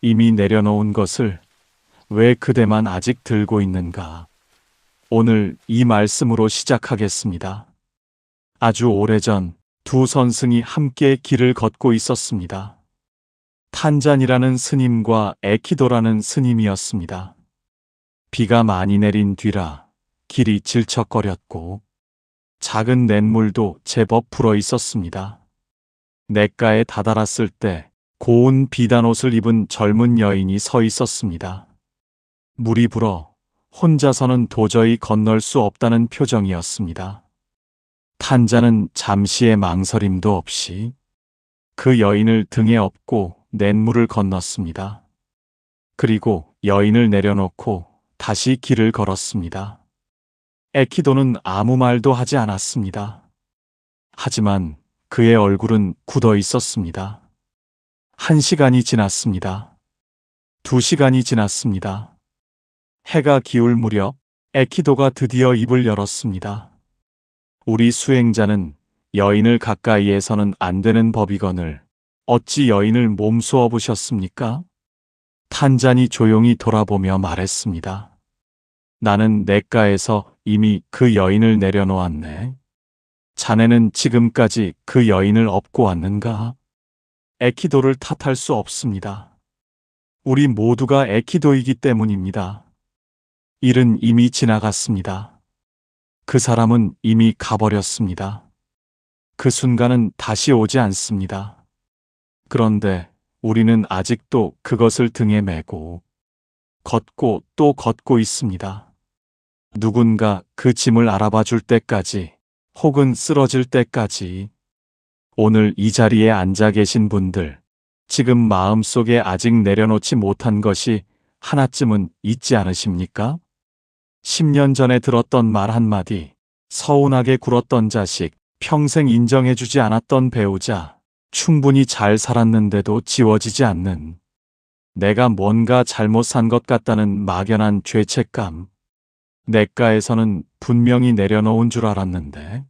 이미 내려놓은 것을 왜 그대만 아직 들고 있는가? 오늘 이 말씀으로 시작하겠습니다. 아주 오래전 두 선승이 함께 길을 걷고 있었습니다. 탄잔이라는 스님과 에키도라는 스님이었습니다. 비가 많이 내린 뒤라 길이 질척거렸고 작은 냇물도 제법 불어 있었습니다. 냇가에 다다랐을 때 고운 비단옷을 입은 젊은 여인이 서 있었습니다. 물이 불어 혼자서는 도저히 건널 수 없다는 표정이었습니다. 탄자는 잠시의 망설임도 없이 그 여인을 등에 업고 냇물을 건넜습니다. 그리고 여인을 내려놓고 다시 길을 걸었습니다. 에키도는 아무 말도 하지 않았습니다. 하지만 그의 얼굴은 굳어 있었습니다. 1시간이 지났습니다. 2시간이 지났습니다. 해가 기울 무렵 에키도가 드디어 입을 열었습니다. 우리 수행자는 여인을 가까이에서는 안 되는 법이거늘 어찌 여인을 몸소 업으셨습니까? 탄잔이 조용히 돌아보며 말했습니다. 나는 냇가에서 이미 그 여인을 내려놓았네. 자네는 지금까지 그 여인을 업고 왔는가? 에키도를 탓할 수 없습니다. 우리 모두가 에키도이기 때문입니다. 일은 이미 지나갔습니다. 그 사람은 이미 가버렸습니다. 그 순간은 다시 오지 않습니다. 그런데 우리는 아직도 그것을 등에 메고 걷고 또 걷고 있습니다. 누군가 그 짐을 알아봐 줄 때까지 혹은 쓰러질 때까지. 오늘 이 자리에 앉아 계신 분들, 지금 마음속에 아직 내려놓지 못한 것이 하나쯤은 있지 않으십니까? 10년 전에 들었던 말 한마디, 서운하게 굴었던 자식, 평생 인정해주지 않았던 배우자, 충분히 잘 살았는데도 지워지지 않는, 내가 뭔가 잘못 산 것 같다는 막연한 죄책감. 냇가에서는 분명히 내려놓은 줄 알았는데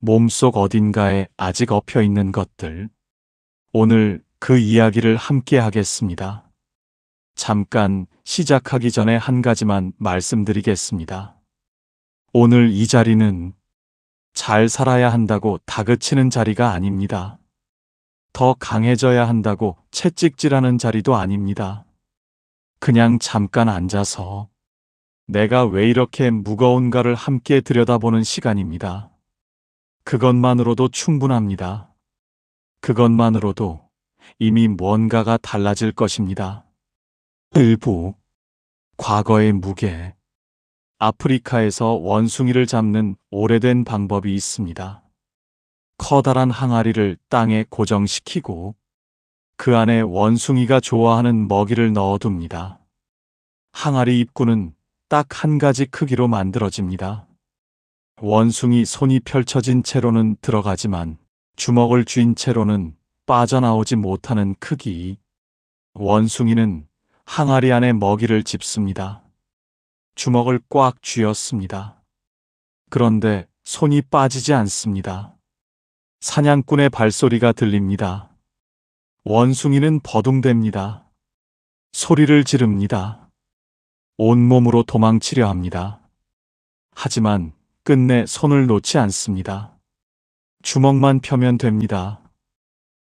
몸속 어딘가에 아직 엎여 있는 것들. 오늘 그 이야기를 함께 하겠습니다. 잠깐 시작하기 전에 한 가지만 말씀드리겠습니다. 오늘 이 자리는 잘 살아야 한다고 다그치는 자리가 아닙니다. 더 강해져야 한다고 채찍질하는 자리도 아닙니다. 그냥 잠깐 앉아서 내가 왜 이렇게 무거운가를 함께 들여다보는 시간입니다. 그것만으로도 충분합니다. 그것만으로도 이미 뭔가가 달라질 것입니다. 일부, 과거의 무게. 아프리카에서 원숭이를 잡는 오래된 방법이 있습니다. 커다란 항아리를 땅에 고정시키고 그 안에 원숭이가 좋아하는 먹이를 넣어둡니다. 항아리 입구는 딱 한 가지 크기로 만들어집니다. 원숭이 손이 펼쳐진 채로는 들어가지만 주먹을 쥔 채로는 빠져나오지 못하는 크기. 원숭이는 항아리 안에 먹이를 집습니다. 주먹을 꽉 쥐었습니다. 그런데 손이 빠지지 않습니다. 사냥꾼의 발소리가 들립니다. 원숭이는 버둥댑니다. 소리를 지릅니다. 온몸으로 도망치려 합니다. 하지만 끝내 손을 놓지 않습니다. 주먹만 펴면 됩니다.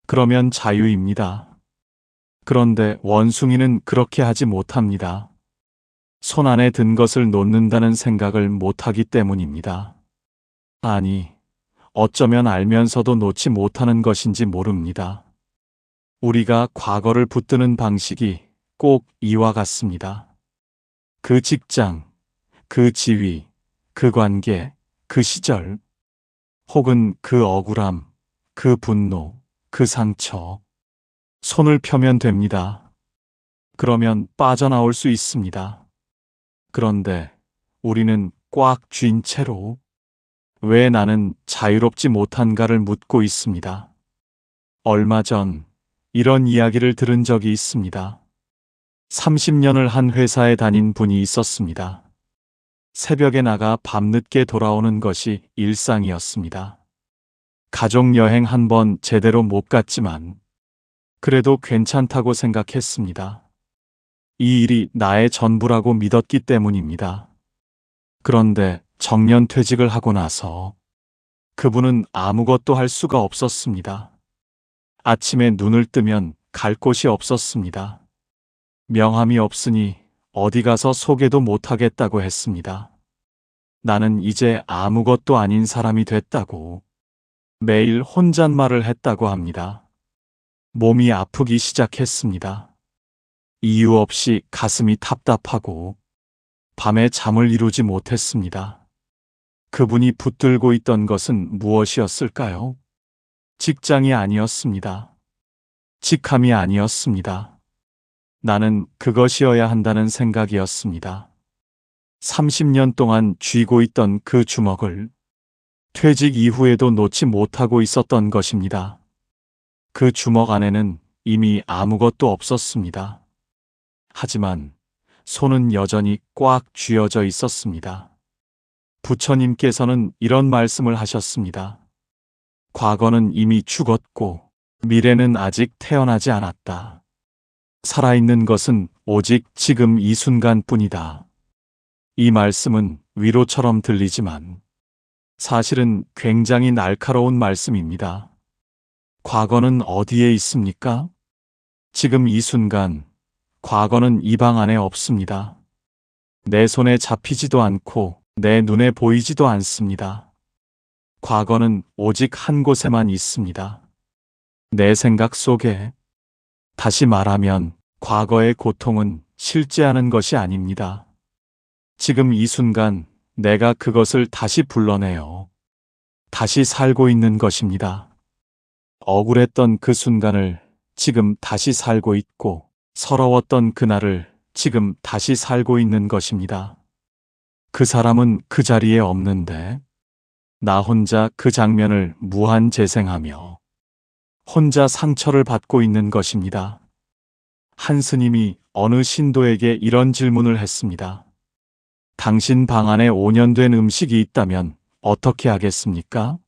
그러면 자유입니다. 그런데 원숭이는 그렇게 하지 못합니다. 손 안에 든 것을 놓는다는 생각을 못하기 때문입니다. 아니, 어쩌면 알면서도 놓지 못하는 것인지 모릅니다. 우리가 과거를 붙드는 방식이 꼭 이와 같습니다. 그 직장, 그 지위, 그 관계, 그 시절, 혹은 그 억울함, 그 분노, 그 상처. 손을 펴면 됩니다. 그러면 빠져나올 수 있습니다. 그런데 우리는 꽉 쥔 채로 왜 나는 자유롭지 못한가를 묻고 있습니다. 얼마 전 이런 이야기를 들은 적이 있습니다. 30년을 한 회사에 다닌 분이 있었습니다. 새벽에 나가 밤늦게 돌아오는 것이 일상이었습니다. 가족여행 한 번 제대로 못 갔지만 그래도 괜찮다고 생각했습니다. 이 일이 나의 전부라고 믿었기 때문입니다. 그런데 정년 퇴직을 하고 나서 그분은 아무것도 할 수가 없었습니다. 아침에 눈을 뜨면 갈 곳이 없었습니다. 명함이 없으니 어디 가서 소개도 못하겠다고 했습니다. 나는 이제 아무것도 아닌 사람이 됐다고 매일 혼잣말을 했다고 합니다. 몸이 아프기 시작했습니다. 이유 없이 가슴이 답답하고 밤에 잠을 이루지 못했습니다. 그분이 붙들고 있던 것은 무엇이었을까요? 직장이 아니었습니다. 직함이 아니었습니다. 나는 그것이어야 한다는 생각이었습니다. 30년 동안 쥐고 있던 그 주먹을 퇴직 이후에도 놓지 못하고 있었던 것입니다. 그 주먹 안에는 이미 아무것도 없었습니다. 하지만 손은 여전히 꽉 쥐어져 있었습니다. 부처님께서는 이런 말씀을 하셨습니다. 과거는 이미 죽었고 미래는 아직 태어나지 않았다. 살아있는 것은 오직 지금 이 순간뿐이다. 이 말씀은 위로처럼 들리지만 사실은 굉장히 날카로운 말씀입니다. 과거는 어디에 있습니까? 지금 이 순간, 과거는 이 방 안에 없습니다. 내 손에 잡히지도 않고 내 눈에 보이지도 않습니다. 과거는 오직 한 곳에만 있습니다. 내 생각 속에. 다시 말하면 과거의 고통은 실제하는 것이 아닙니다. 지금 이 순간 내가 그것을 다시 불러내어 다시 살고 있는 것입니다. 억울했던 그 순간을 지금 다시 살고 있고 서러웠던 그날을 지금 다시 살고 있는 것입니다. 그 사람은 그 자리에 없는데 나 혼자 그 장면을 무한 재생하며 혼자 상처를 받고 있는 것입니다. 한 스님이 어느 신도에게 이런 질문을 했습니다. 당신 방 안에 5년 된 음식이 있다면 어떻게 하겠습니까?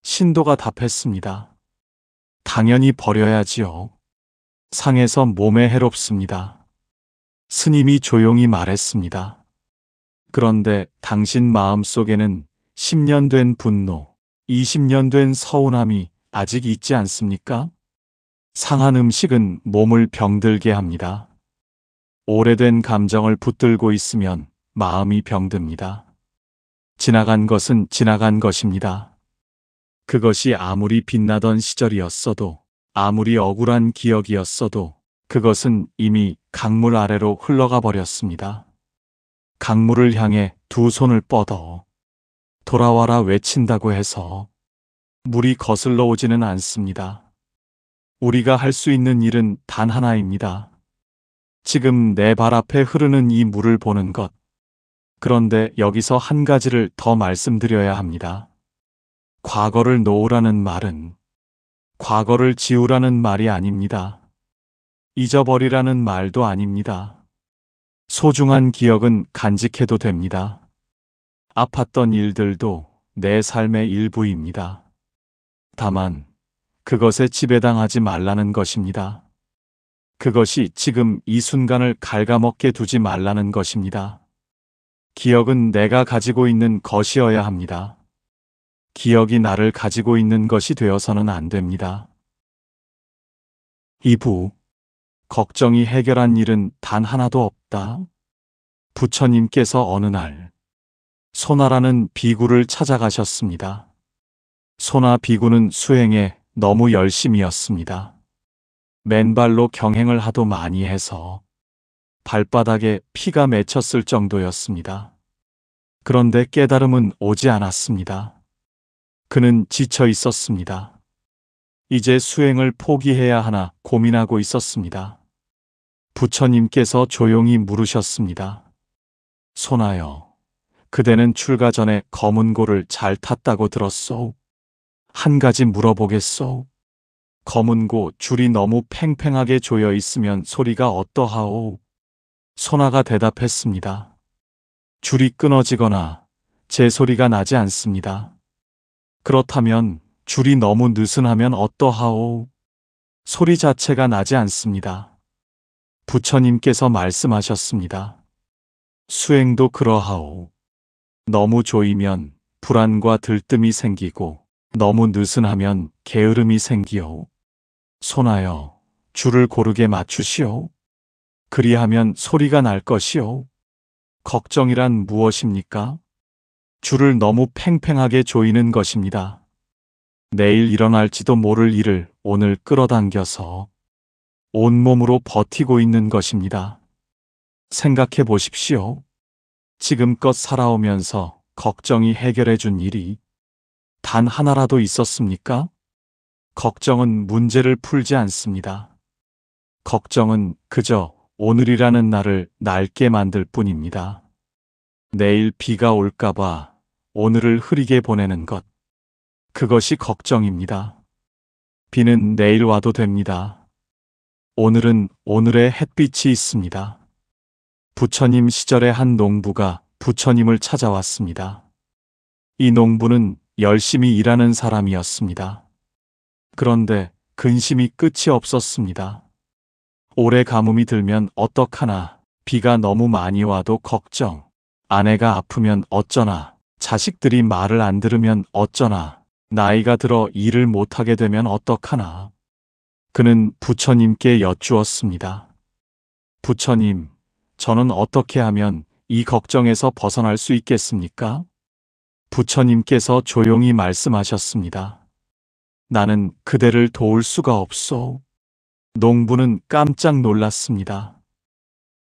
신도가 답했습니다. 당연히 버려야지요. 상해서 몸에 해롭습니다. 스님이 조용히 말했습니다. 그런데 당신 마음 속에는 10년 된 분노, 20년 된 서운함이 아직 있지 않습니까? 상한 음식은 몸을 병들게 합니다. 오래된 감정을 붙들고 있으면 마음이 병듭니다. 지나간 것은 지나간 것입니다. 그것이 아무리 빛나던 시절이었어도, 아무리 억울한 기억이었어도 그것은 이미 강물 아래로 흘러가 버렸습니다. 강물을 향해 두 손을 뻗어 돌아와라 외친다고 해서 물이 거슬러 오지는 않습니다. 우리가 할 수 있는 일은 단 하나입니다. 지금 내 발 앞에 흐르는 이 물을 보는 것. 그런데 여기서 한 가지를 더 말씀드려야 합니다. 과거를 놓으라는 말은 과거를 지우라는 말이 아닙니다. 잊어버리라는 말도 아닙니다. 소중한 기억은 간직해도 됩니다. 아팠던 일들도 내 삶의 일부입니다. 다만 그것에 지배당하지 말라는 것입니다. 그것이 지금 이 순간을 갉아먹게 두지 말라는 것입니다. 기억은 내가 가지고 있는 것이어야 합니다. 기억이 나를 가지고 있는 것이 되어서는 안 됩니다. 2부. 걱정이 해결한 일은 단 하나도 없다. 부처님께서 어느 날 소나라는 비구를 찾아가셨습니다. 소나 비구는 수행에 너무 열심이었습니다. 맨발로 경행을 하도 많이 해서 발바닥에 피가 맺혔을 정도였습니다. 그런데 깨달음은 오지 않았습니다. 그는 지쳐 있었습니다. 이제 수행을 포기해야 하나 고민하고 있었습니다. 부처님께서 조용히 물으셨습니다. 소나여, 그대는 출가 전에 검은 고를 잘 탔다고 들었소? 한 가지 물어보겠소? 검은 고 줄이 너무 팽팽하게 조여 있으면 소리가 어떠하오? 소나가 대답했습니다. 줄이 끊어지거나 제 소리가 나지 않습니다. 그렇다면 줄이 너무 느슨하면 어떠하오? 소리 자체가 나지 않습니다. 부처님께서 말씀하셨습니다. 수행도 그러하오. 너무 조이면 불안과 들뜸이 생기고 너무 느슨하면 게으름이 생기오. 손하여 줄을 고르게 맞추시오. 그리하면 소리가 날 것이오. 걱정이란 무엇입니까? 줄을 너무 팽팽하게 조이는 것입니다. 내일 일어날지도 모를 일을 오늘 끌어당겨서 온몸으로 버티고 있는 것입니다. 생각해 보십시오. 지금껏 살아오면서 걱정이 해결해 준 일이 단 하나라도 있었습니까? 걱정은 문제를 풀지 않습니다. 걱정은 그저 오늘이라는 날을 낡게 만들 뿐입니다. 내일 비가 올까봐 오늘을 흐리게 보내는 것. 그것이 걱정입니다. 비는 내일 와도 됩니다. 오늘은 오늘의 햇빛이 있습니다. 부처님 시절의 한 농부가 부처님을 찾아왔습니다. 이 농부는 열심히 일하는 사람이었습니다. 그런데 근심이 끝이 없었습니다. 올해 가뭄이 들면 어떡하나, 비가 너무 많이 와도 걱정, 아내가 아프면 어쩌나, 자식들이 말을 안 들으면 어쩌나, 나이가 들어 일을 못하게 되면 어떡하나. 그는 부처님께 여쭈었습니다. 부처님, 저는 어떻게 하면 이 걱정에서 벗어날 수 있겠습니까? 부처님께서 조용히 말씀하셨습니다. 나는 그대를 도울 수가 없소. 농부는 깜짝 놀랐습니다.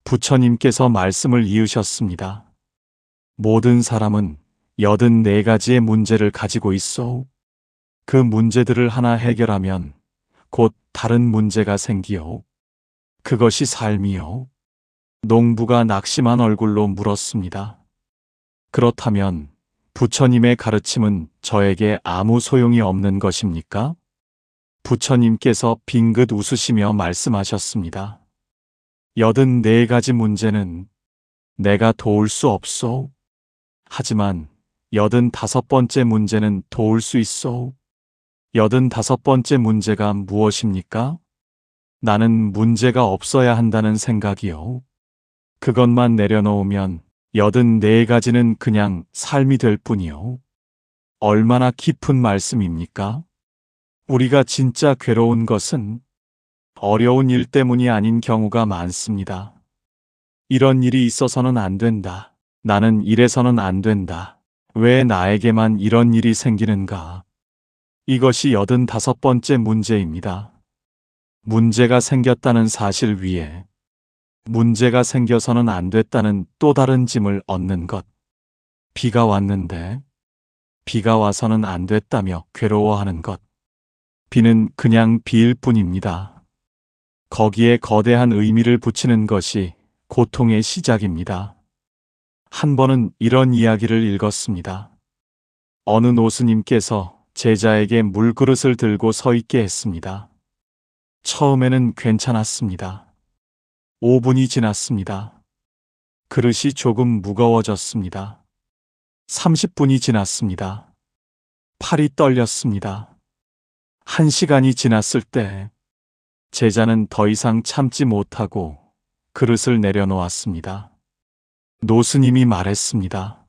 부처님께서 말씀을 이으셨습니다. 모든 사람은 84가지의 문제를 가지고 있소. 그 문제들을 하나 해결하면 곧 다른 문제가 생기오. 그것이 삶이요. 농부가 낙심한 얼굴로 물었습니다. 그렇다면 부처님의 가르침은 저에게 아무 소용이 없는 것입니까? 부처님께서 빙긋 웃으시며 말씀하셨습니다. 84가지 문제는 내가 도울 수 없소. 하지만 85번째 문제는 도울 수 있소. 85번째 문제가 무엇입니까? 나는 문제가 없어야 한다는 생각이요. 그것만 내려놓으면 84가지는 그냥 삶이 될 뿐이요. 얼마나 깊은 말씀입니까? 우리가 진짜 괴로운 것은 어려운 일 때문이 아닌 경우가 많습니다. 이런 일이 있어서는 안 된다. 나는 이래서는 안 된다. 왜 나에게만 이런 일이 생기는가? 이것이 85번째 문제입니다. 문제가 생겼다는 사실 위에 문제가 생겨서는 안 됐다는 또 다른 짐을 얻는 것. 비가 왔는데 비가 와서는 안 됐다며 괴로워하는 것. 비는 그냥 비일 뿐입니다. 거기에 거대한 의미를 붙이는 것이 고통의 시작입니다. 한 번은 이런 이야기를 읽었습니다. 어느 노스님께서 제자에게 물그릇을 들고 서 있게 했습니다. 처음에는 괜찮았습니다. 5분이 지났습니다. 그릇이 조금 무거워졌습니다. 30분이 지났습니다. 팔이 떨렸습니다. 1시간이 지났을 때 제자는 더 이상 참지 못하고 그릇을 내려놓았습니다. 노스님이 말했습니다.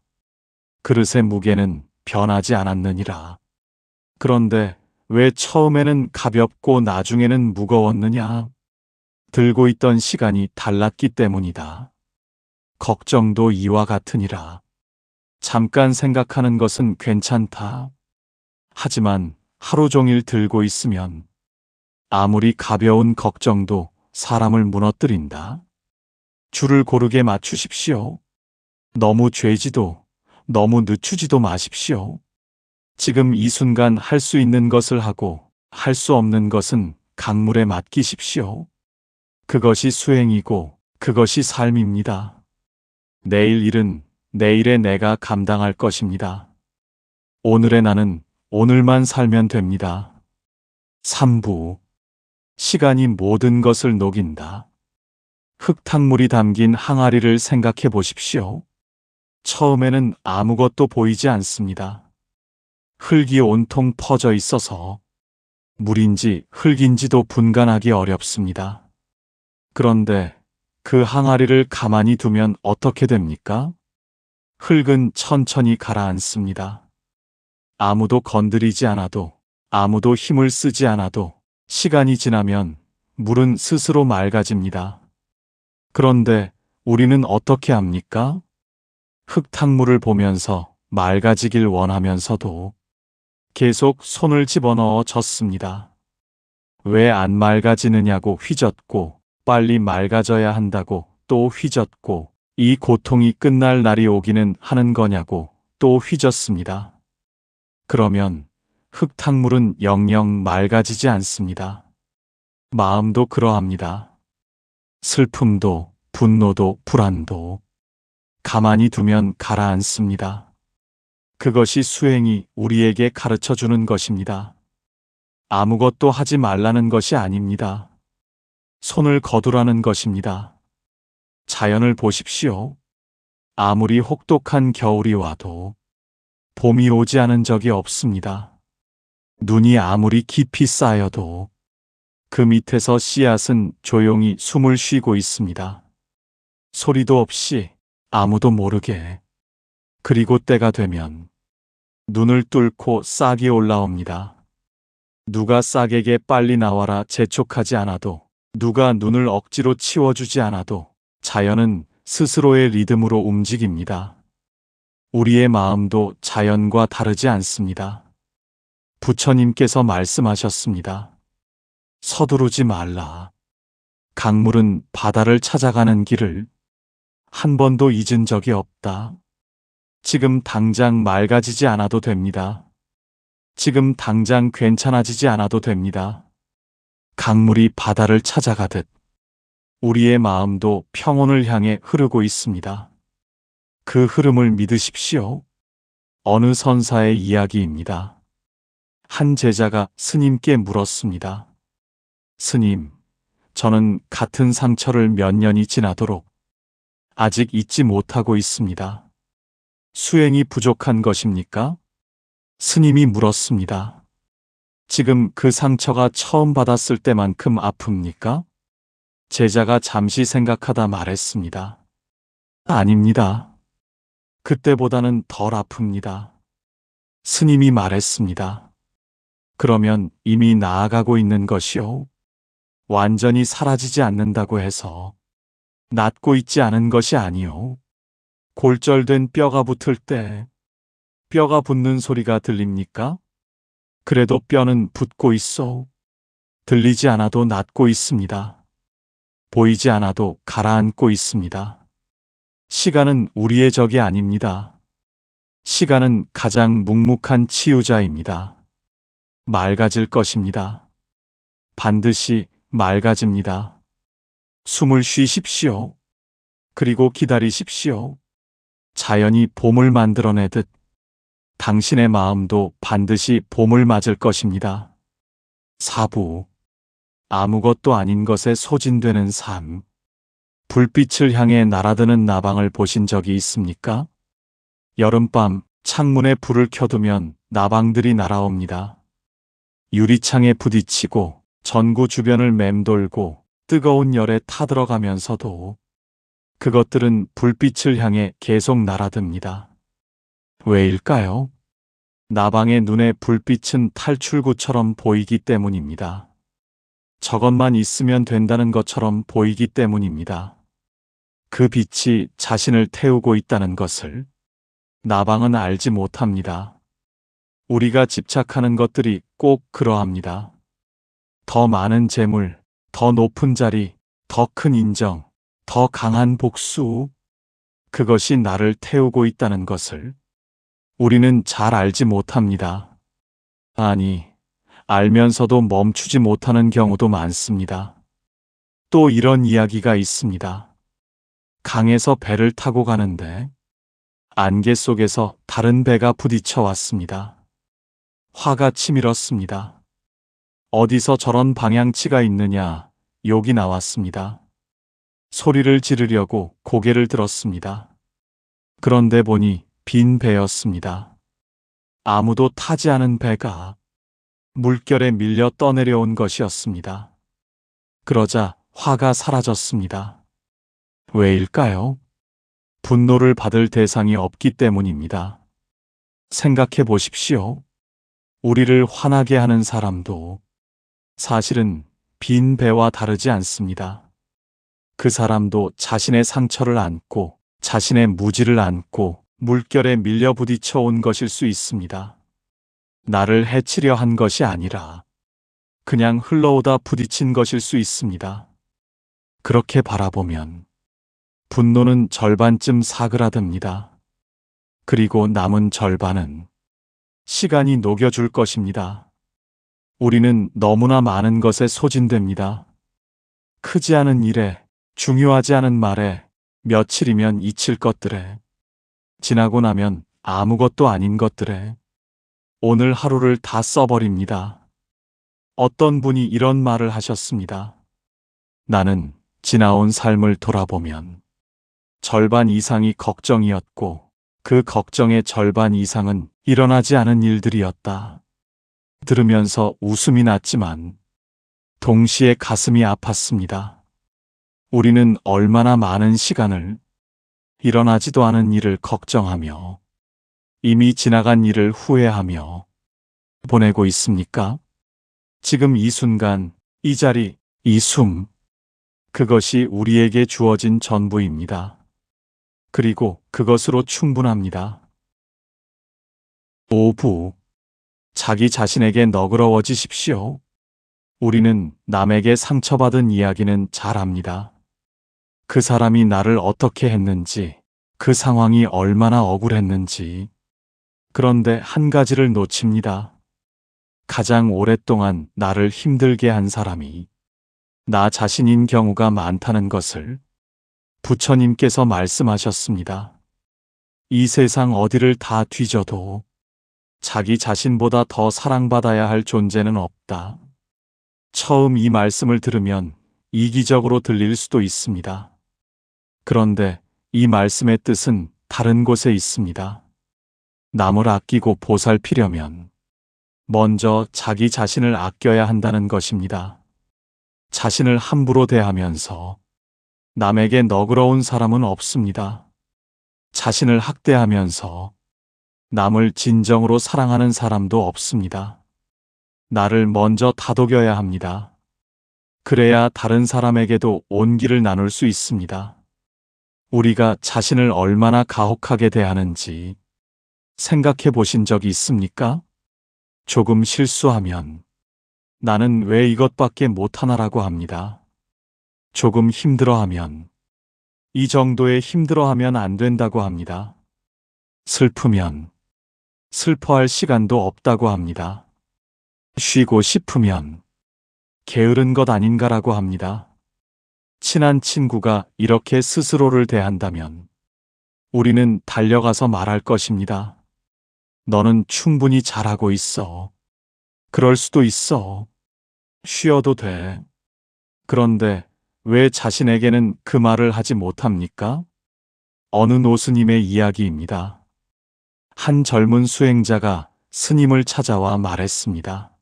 그릇의 무게는 변하지 않았느니라. 그런데 왜 처음에는 가볍고 나중에는 무거웠느냐? 들고 있던 시간이 달랐기 때문이다. 걱정도 이와 같으니라. 잠깐 생각하는 것은 괜찮다. 하지만 하루 종일 들고 있으면 아무리 가벼운 걱정도 사람을 무너뜨린다. 줄을 고르게 맞추십시오. 너무 죄지도, 너무 늦추지도 마십시오. 지금 이 순간 할 수 있는 것을 하고 할 수 없는 것은 강물에 맡기십시오. 그것이 수행이고 그것이 삶입니다. 내일 일은 내일의 내가 감당할 것입니다. 오늘의 나는 오늘만 살면 됩니다. 3부. 시간이 모든 것을 녹인다. 흙탕물이 담긴 항아리를 생각해 보십시오. 처음에는 아무것도 보이지 않습니다. 흙이 온통 퍼져 있어서 물인지 흙인지도 분간하기 어렵습니다. 그런데 그 항아리를 가만히 두면 어떻게 됩니까? 흙은 천천히 가라앉습니다. 아무도 건드리지 않아도, 아무도 힘을 쓰지 않아도 시간이 지나면 물은 스스로 맑아집니다. 그런데 우리는 어떻게 합니까? 흙탕물을 보면서 맑아지길 원하면서도 계속 손을 집어넣어 졌습니다. 왜 안 맑아지느냐고 휘젓고, 빨리 맑아져야 한다고 또 휘젓고, 이 고통이 끝날 날이 오기는 하는 거냐고 또 휘젓습니다. 그러면 흙탕물은 영영 맑아지지 않습니다. 마음도 그러합니다. 슬픔도, 분노도, 불안도 가만히 두면 가라앉습니다. 그것이 수행이 우리에게 가르쳐 주는 것입니다. 아무것도 하지 말라는 것이 아닙니다. 손을 거두라는 것입니다. 자연을 보십시오. 아무리 혹독한 겨울이 와도 봄이 오지 않은 적이 없습니다. 눈이 아무리 깊이 쌓여도 그 밑에서 씨앗은 조용히 숨을 쉬고 있습니다. 소리도 없이 아무도 모르게. 그리고 때가 되면 눈을 뚫고 싹이 올라옵니다. 누가 싹에게 빨리 나와라 재촉하지 않아도, 누가 눈을 억지로 치워주지 않아도 자연은 스스로의 리듬으로 움직입니다. 우리의 마음도 자연과 다르지 않습니다. 부처님께서 말씀하셨습니다. 서두르지 말라. 강물은 바다를 찾아가는 길을 한 번도 잊은 적이 없다. 지금 당장 맑아지지 않아도 됩니다. 지금 당장 괜찮아지지 않아도 됩니다. 강물이 바다를 찾아가듯 우리의 마음도 평온을 향해 흐르고 있습니다. 그 흐름을 믿으십시오. 어느 선사의 이야기입니다. 한 제자가 스님께 물었습니다. 스님, 저는 같은 상처를 몇 년이 지나도록 아직 잊지 못하고 있습니다. 수행이 부족한 것입니까? 스님이 물었습니다. 지금 그 상처가 처음 받았을 때만큼 아픕니까? 제자가 잠시 생각하다 말했습니다. 아닙니다. 그때보다는 덜 아픕니다. 스님이 말했습니다. 그러면 이미 나아가고 있는 것이요. 완전히 사라지지 않는다고 해서 낫고 있지 않은 것이 아니요. 골절된 뼈가 붙을 때 뼈가 붙는 소리가 들립니까? 그래도 뼈는 붙고 있어. 들리지 않아도 낫고 있습니다. 보이지 않아도 가라앉고 있습니다. 시간은 우리의 적이 아닙니다. 시간은 가장 묵묵한 치유자입니다. 맑아질 것입니다. 반드시 맑아집니다. 숨을 쉬십시오. 그리고 기다리십시오. 자연이 봄을 만들어내듯 당신의 마음도 반드시 봄을 맞을 것입니다. 사부, 아무것도 아닌 것에 소진되는 삶. 불빛을 향해 날아드는 나방을 보신 적이 있습니까? 여름밤 창문에 불을 켜두면 나방들이 날아옵니다. 유리창에 부딪히고 전구 주변을 맴돌고 뜨거운 열에 타들어가면서도 그것들은 불빛을 향해 계속 날아듭니다. 왜일까요? 나방의 눈에 불빛은 탈출구처럼 보이기 때문입니다. 저것만 있으면 된다는 것처럼 보이기 때문입니다. 그 빛이 자신을 태우고 있다는 것을 나방은 알지 못합니다. 우리가 집착하는 것들이 꼭 그러합니다. 더 많은 재물, 더 높은 자리, 더 큰 인정, 더 강한 복수. 그것이 나를 태우고 있다는 것을 우리는 잘 알지 못합니다. 아니, 알면서도 멈추지 못하는 경우도 많습니다. 또 이런 이야기가 있습니다. 강에서 배를 타고 가는데 안개 속에서 다른 배가 부딪혀 왔습니다. 화가 치밀었습니다. 어디서 저런 방향치가 있느냐 욕이 나왔습니다. 소리를 지르려고 고개를 들었습니다. 그런데 보니 빈 배였습니다. 아무도 타지 않은 배가 물결에 밀려 떠내려온 것이었습니다. 그러자 화가 사라졌습니다. 왜일까요? 분노를 받을 대상이 없기 때문입니다. 생각해 보십시오. 우리를 화나게 하는 사람도 사실은 빈 배와 다르지 않습니다. 그 사람도 자신의 상처를 안고 자신의 무지를 안고 물결에 밀려 부딪혀 온 것일 수 있습니다. 나를 해치려 한 것이 아니라 그냥 흘러오다 부딪힌 것일 수 있습니다. 그렇게 바라보면 분노는 절반쯤 사그라듭니다. 그리고 남은 절반은 시간이 녹여줄 것입니다. 우리는 너무나 많은 것에 소진됩니다. 크지 않은 일에, 중요하지 않은 말에, 며칠이면 잊힐 것들에, 지나고 나면 아무것도 아닌 것들에, 오늘 하루를 다 써버립니다. 어떤 분이 이런 말을 하셨습니다. 나는 지나온 삶을 돌아보면 절반 이상이 걱정이었고 그 걱정의 절반 이상은 일어나지 않은 일들이었다. 들으면서 웃음이 났지만 동시에 가슴이 아팠습니다. 우리는 얼마나 많은 시간을 일어나지도 않은 일을 걱정하며 이미 지나간 일을 후회하며 보내고 있습니까? 지금 이 순간, 이 자리, 이 숨, 그것이 우리에게 주어진 전부입니다. 그리고 그것으로 충분합니다. 5부. 자기 자신에게 너그러워지십시오. 우리는 남에게 상처받은 이야기는 잘 압니다. 그 사람이 나를 어떻게 했는지, 그 상황이 얼마나 억울했는지. 그런데 한 가지를 놓칩니다. 가장 오랫동안 나를 힘들게 한 사람이 나 자신인 경우가 많다는 것을 부처님께서 말씀하셨습니다. 이 세상 어디를 다 뒤져도 자기 자신보다 더 사랑받아야 할 존재는 없다. 처음 이 말씀을 들으면 이기적으로 들릴 수도 있습니다. 그런데 이 말씀의 뜻은 다른 곳에 있습니다. 남을 아끼고 보살피려면 먼저 자기 자신을 아껴야 한다는 것입니다. 자신을 함부로 대하면서 남에게 너그러운 사람은 없습니다. 자신을 학대하면서 남을 진정으로 사랑하는 사람도 없습니다. 나를 먼저 다독여야 합니다. 그래야 다른 사람에게도 온기를 나눌 수 있습니다. 우리가 자신을 얼마나 가혹하게 대하는지 생각해 보신 적이 있습니까? 조금 실수하면 나는 왜 이것밖에 못하나라고 합니다. 조금 힘들어하면 이 정도의 힘들어하면 안 된다고 합니다. 슬프면 슬퍼할 시간도 없다고 합니다. 쉬고 싶으면 게으른 것 아닌가라고 합니다. 친한 친구가 이렇게 스스로를 대한다면 우리는 달려가서 말할 것입니다. 너는 충분히 잘하고 있어. 그럴 수도 있어. 쉬어도 돼. 그런데 왜 자신에게는 그 말을 하지 못합니까? 어느 노스님의 이야기입니다. 한 젊은 수행자가 스님을 찾아와 말했습니다.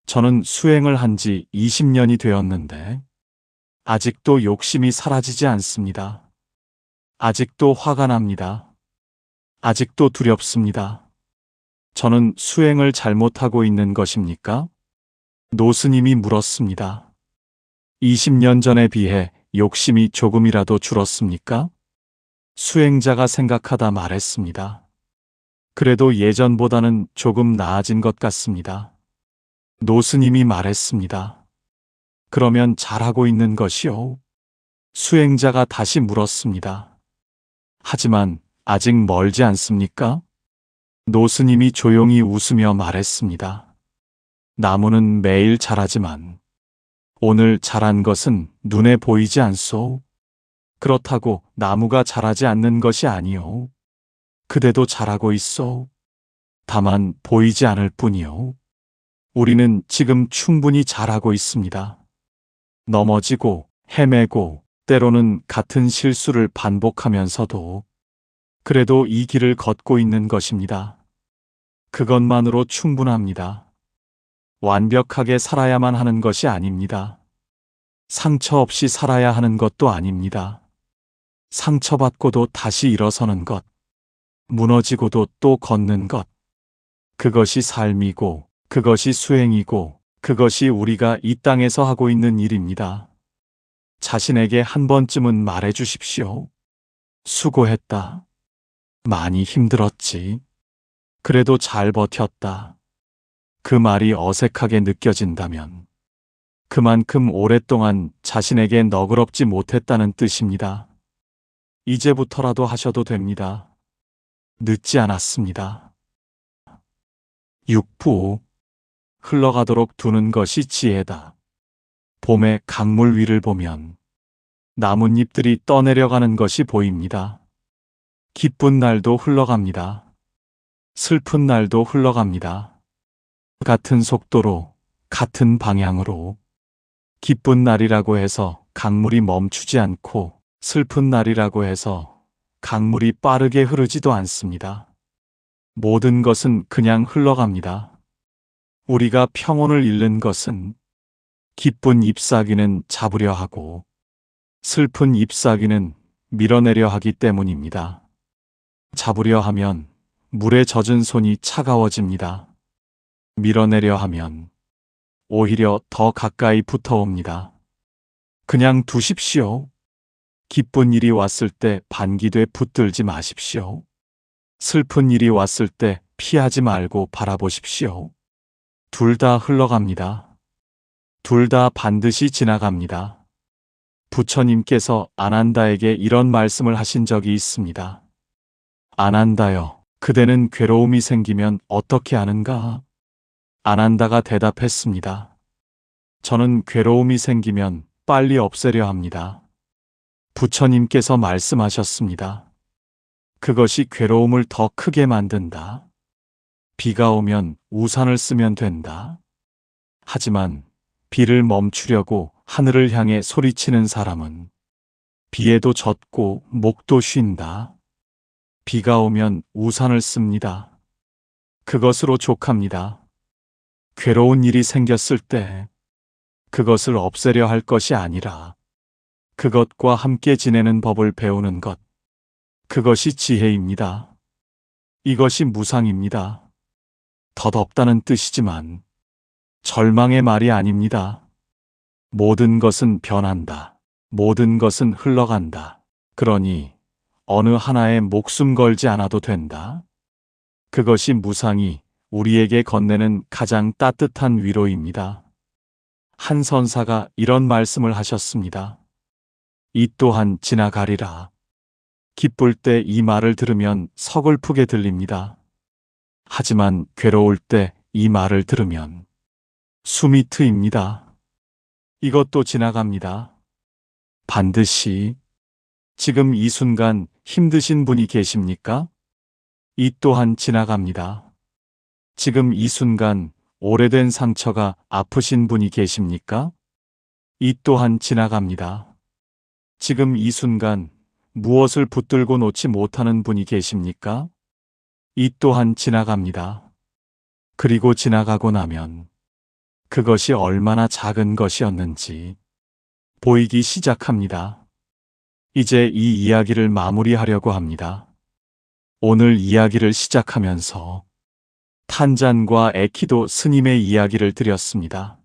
저는 수행을 한 지 20년이 되었는데 아직도 욕심이 사라지지 않습니다. 아직도 화가 납니다. 아직도 두렵습니다. 저는 수행을 잘못하고 있는 것입니까? 노스님이 물었습니다. 20년 전에 비해 욕심이 조금이라도 줄었습니까? 수행자가 생각하다 말했습니다. 그래도 예전보다는 조금 나아진 것 같습니다. 노스님이 말했습니다. 그러면 잘하고 있는 것이요? 수행자가 다시 물었습니다. 하지만 아직 멀지 않습니까? 노스님이 조용히 웃으며 말했습니다. 나무는 매일 자라지만 오늘 자란 것은 눈에 보이지 않소. 그렇다고 나무가 자라지 않는 것이 아니오. 그대도 자라고 있소. 다만 보이지 않을 뿐이오. 우리는 지금 충분히 잘하고 있습니다. 넘어지고 헤매고 때로는 같은 실수를 반복하면서도 그래도 이 길을 걷고 있는 것입니다. 그것만으로 충분합니다. 완벽하게 살아야만 하는 것이 아닙니다. 상처 없이 살아야 하는 것도 아닙니다. 상처받고도 다시 일어서는 것, 무너지고도 또 걷는 것. 그것이 삶이고, 그것이 수행이고, 그것이 우리가 이 땅에서 하고 있는 일입니다. 자신에게 한 번쯤은 말해 주십시오. 수고했다. 많이 힘들었지. 그래도 잘 버텼다. 그 말이 어색하게 느껴진다면 그만큼 오랫동안 자신에게 너그럽지 못했다는 뜻입니다. 이제부터라도 하셔도 됩니다. 늦지 않았습니다. 6부 흘러가도록 두는 것이 지혜다. 봄에 강물 위를 보면 나뭇잎들이 떠내려가는 것이 보입니다. 기쁜 날도 흘러갑니다. 슬픈 날도 흘러갑니다. 같은 속도로, 같은 방향으로. 기쁜 날이라고 해서 강물이 멈추지 않고 슬픈 날이라고 해서 강물이 빠르게 흐르지도 않습니다. 모든 것은 그냥 흘러갑니다. 우리가 평온을 잃는 것은 기쁜 잎사귀는 잡으려 하고 슬픈 잎사귀는 밀어내려 하기 때문입니다. 잡으려 하면 물에 젖은 손이 차가워집니다. 밀어내려 하면 오히려 더 가까이 붙어옵니다. 그냥 두십시오. 기쁜 일이 왔을 때 반기돼 붙들지 마십시오. 슬픈 일이 왔을 때 피하지 말고 바라보십시오. 둘 다 흘러갑니다. 둘 다 반드시 지나갑니다. 부처님께서 아난다에게 이런 말씀을 하신 적이 있습니다. 아난다여, 그대는 괴로움이 생기면 어떻게 하는가? 아난다가 대답했습니다. 저는 괴로움이 생기면 빨리 없애려 합니다. 부처님께서 말씀하셨습니다. 그것이 괴로움을 더 크게 만든다. 비가 오면 우산을 쓰면 된다. 하지만 비를 멈추려고 하늘을 향해 소리치는 사람은 비에도 젖고 목도 쉰다. 비가 오면 우산을 씁니다. 그것으로 족합니다. 괴로운 일이 생겼을 때 그것을 없애려 할 것이 아니라 그것과 함께 지내는 법을 배우는 것. 그것이 지혜입니다. 이것이 무상입니다. 덧없다는 뜻이지만 절망의 말이 아닙니다. 모든 것은 변한다. 모든 것은 흘러간다. 그러니 어느 하나에 목숨 걸지 않아도 된다. 그것이 무상이 우리에게 건네는 가장 따뜻한 위로입니다. 한 선사가 이런 말씀을 하셨습니다. 이 또한 지나가리라. 기쁠 때 이 말을 들으면 서글프게 들립니다. 하지만 괴로울 때 이 말을 들으면 숨이 트입니다. 이것도 지나갑니다. 반드시. 지금 이 순간 힘드신 분이 계십니까? 이 또한 지나갑니다. 지금 이 순간 오래된 상처가 아프신 분이 계십니까? 이 또한 지나갑니다. 지금 이 순간 무엇을 붙들고 놓지 못하는 분이 계십니까? 이 또한 지나갑니다. 그리고 지나가고 나면 그것이 얼마나 작은 것이었는지 보이기 시작합니다. 이제 이 이야기를 마무리하려고 합니다. 오늘 이야기를 시작하면서 탄잔과 에키도 스님의 이야기를 드렸습니다.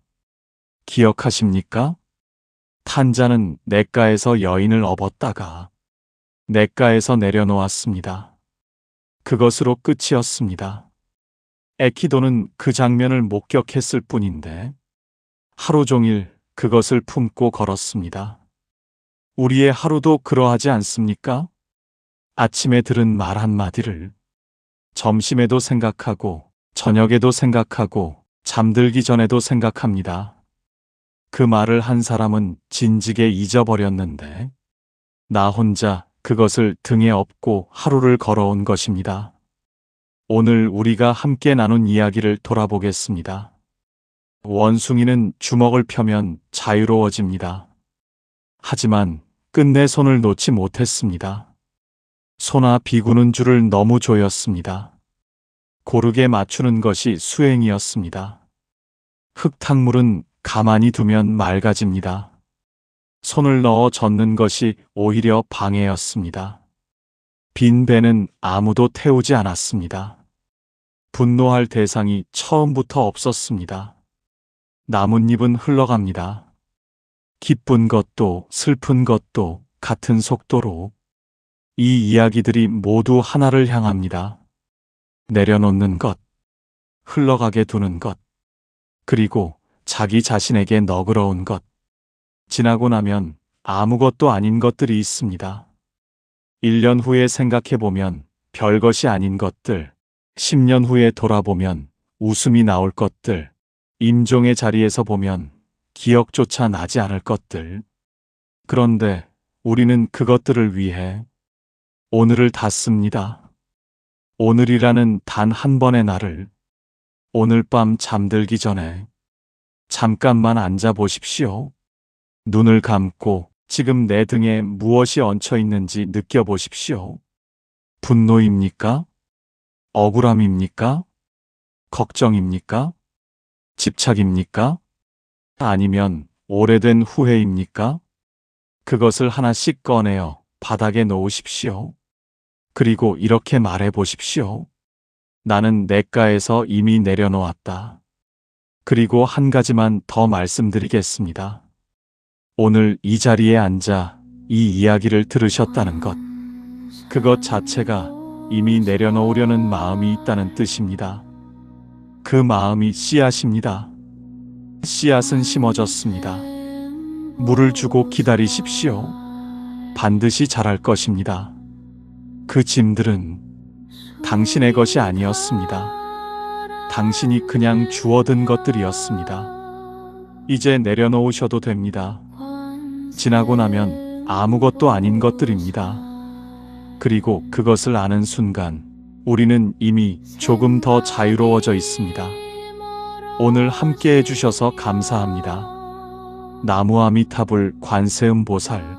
기억하십니까? 탄잔은 냇가에서 여인을 업었다가 냇가에서 내려놓았습니다. 그것으로 끝이었습니다. 에키도는 그 장면을 목격했을 뿐인데 하루 종일 그것을 품고 걸었습니다. 우리의 하루도 그러하지 않습니까? 아침에 들은 말 한마디를 점심에도 생각하고 저녁에도 생각하고 잠들기 전에도 생각합니다. 그 말을 한 사람은 진즉에 잊어버렸는데 나 혼자 그것을 등에 업고 하루를 걸어온 것입니다. 오늘 우리가 함께 나눈 이야기를 돌아보겠습니다. 원숭이는 주먹을 펴면 자유로워집니다. 하지만 끝내 손을 놓지 못했습니다. 소나 비구는 줄을 너무 조였습니다. 고르게 맞추는 것이 수행이었습니다. 흙탕물은 가만히 두면 맑아집니다. 손을 넣어 젓는 것이 오히려 방해였습니다. 빈 배는 아무도 태우지 않았습니다. 분노할 대상이 처음부터 없었습니다. 나뭇잎은 흘러갑니다. 기쁜 것도 슬픈 것도 같은 속도로. 이 이야기들이 모두 하나를 향합니다. 내려놓는 것, 흘러가게 두는 것, 그리고 자기 자신에게 너그러운 것. 지나고 나면 아무것도 아닌 것들이 있습니다. 1년 후에 생각해보면 별것이 아닌 것들, 10년 후에 돌아보면 웃음이 나올 것들, 임종의 자리에서 보면 기억조차 나지 않을 것들. 그런데 우리는 그것들을 위해 오늘을 닫습니다. 오늘이라는 단 한 번의 날을. 오늘 밤 잠들기 전에 잠깐만 앉아 보십시오. 눈을 감고 지금 내 등에 무엇이 얹혀 있는지 느껴보십시오. 분노입니까? 억울함입니까? 걱정입니까? 집착입니까? 아니면 오래된 후회입니까? 그것을 하나씩 꺼내어 바닥에 놓으십시오. 그리고 이렇게 말해 보십시오. 나는 냇가에서 이미 내려놓았다. 그리고 한 가지만 더 말씀드리겠습니다. 오늘 이 자리에 앉아 이 이야기를 들으셨다는 것, 그것 자체가 이미 내려놓으려는 마음이 있다는 뜻입니다. 그 마음이 씨앗입니다. 씨앗은 심어졌습니다. 물을 주고 기다리십시오. 반드시 자랄 것입니다. 그 짐들은 당신의 것이 아니었습니다. 당신이 그냥 주워든 것들이었습니다. 이제 내려놓으셔도 됩니다. 지나고 나면 아무것도 아닌 것들입니다. 그리고 그것을 아는 순간 우리는 이미 조금 더 자유로워져 있습니다. 오늘 함께 해주셔서 감사합니다. 나무아미타불 관세음보살.